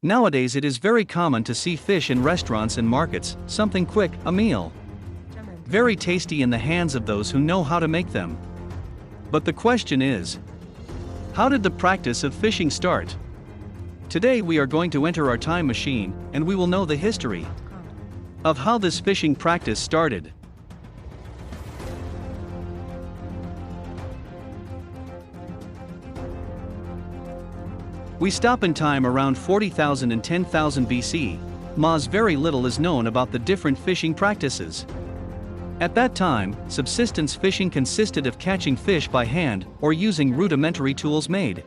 Nowadays it is very common to see fish in restaurants and markets, something quick, a meal. Very tasty in the hands of those who know how to make them. But the question is, how did the practice of fishing start? Today we are going to enter our time machine, and we will know the history of how this fishing practice started. We stop in time around 40,000 and 10,000 BC. Very little is known about the different fishing practices. At that time, subsistence fishing consisted of catching fish by hand or using rudimentary tools made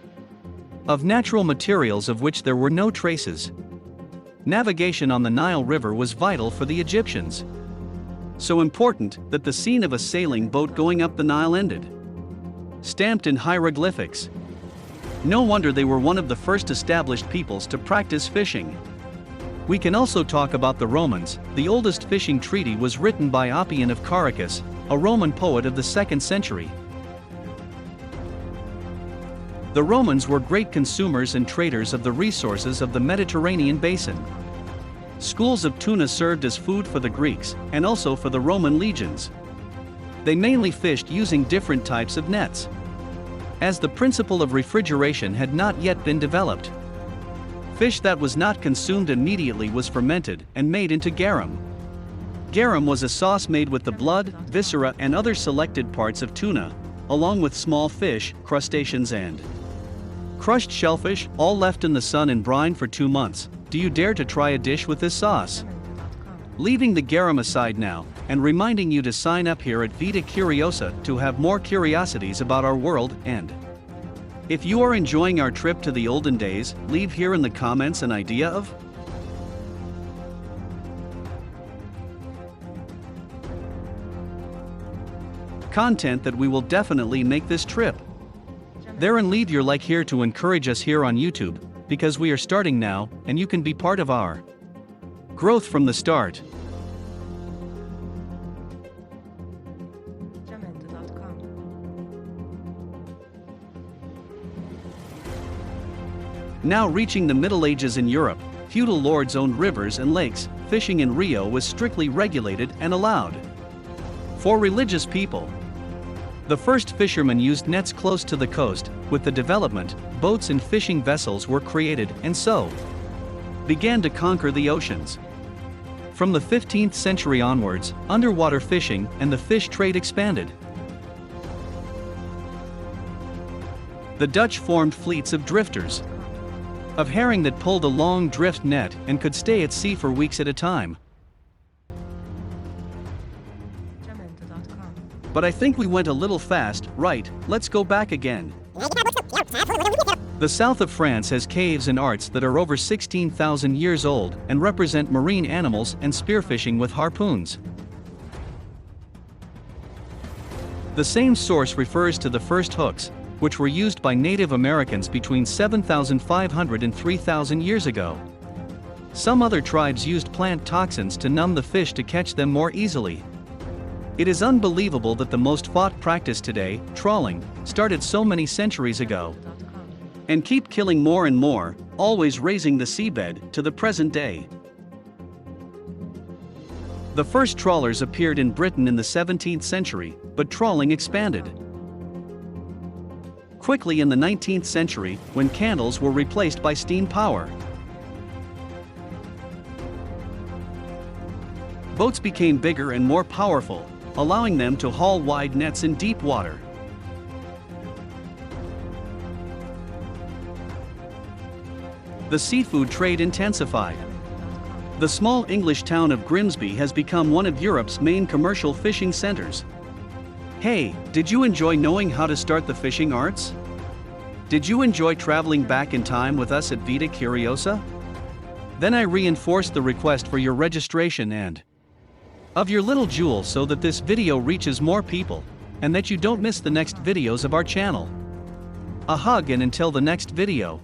of natural materials of which there were no traces. Navigation on the Nile River was vital for the Egyptians. So important that the scene of a sailing boat going up the Nile ended stamped in hieroglyphics. No wonder they were one of the first established peoples to practice fishing. We can also talk about the Romans. The oldest fishing treaty was written by Oppian of Caracas, a Roman poet of the 2nd century. The Romans were great consumers and traders of the resources of the Mediterranean basin. Schools of tuna served as food for the Greeks, and also for the Roman legions. They mainly fished using different types of nets, as the principle of refrigeration had not yet been developed. Fish that was not consumed immediately was fermented and made into garum. Garum was a sauce made with the blood, viscera and other selected parts of tuna, along with small fish, crustaceans and crushed shellfish, all left in the sun and brine for 2 months. Do you dare to try a dish with this sauce? Leaving the garum aside now, and reminding you to sign up here at Vida Curiosa to have more curiosities about our world, and if you are enjoying our trip to the olden days, leave here in the comments an idea of content that we will definitely make this trip. There, and leave your like here to encourage us here on YouTube, because we are starting now, and you can be part of our growth from the start. Now reaching the Middle Ages in Europe, feudal lords owned rivers and lakes. Fishing in Rio was strictly regulated and allowed for religious people. The first fishermen used nets close to the coast. With the development, boats and fishing vessels were created and so began to conquer the oceans. From the 15th century onwards, underwater fishing and the fish trade expanded. The Dutch formed fleets of drifters, of herring that pulled a long drift net and could stay at sea for weeks at a time. But I think we went a little fast, right? Let's go back again. The south of France has caves and arts that are over 16,000 years old and represent marine animals and spearfishing with harpoons. The same source refers to the first hooks, which were used by Native Americans between 7,500 and 3,000 years ago. Some other tribes used plant toxins to numb the fish to catch them more easily. It is unbelievable that the most fought practice today, trawling, started so many centuries ago and keep killing more and more, always raising the seabed to the present day. The first trawlers appeared in Britain in the 17th century, but trawling expanded quickly in the 19th century, when candles were replaced by steam power. Boats became bigger and more powerful, allowing them to haul wide nets in deep water. The seafood trade intensified. The small English town of Grimsby has become one of Europe's main commercial fishing centers. Hey, did you enjoy knowing how to start the fishing arts? Did you enjoy traveling back in time with us at Vida Curiosa? Then I reinforced the request for your registration and of your little jewel so that this video reaches more people, and that you don't miss the next videos of our channel. A hug, and until the next video.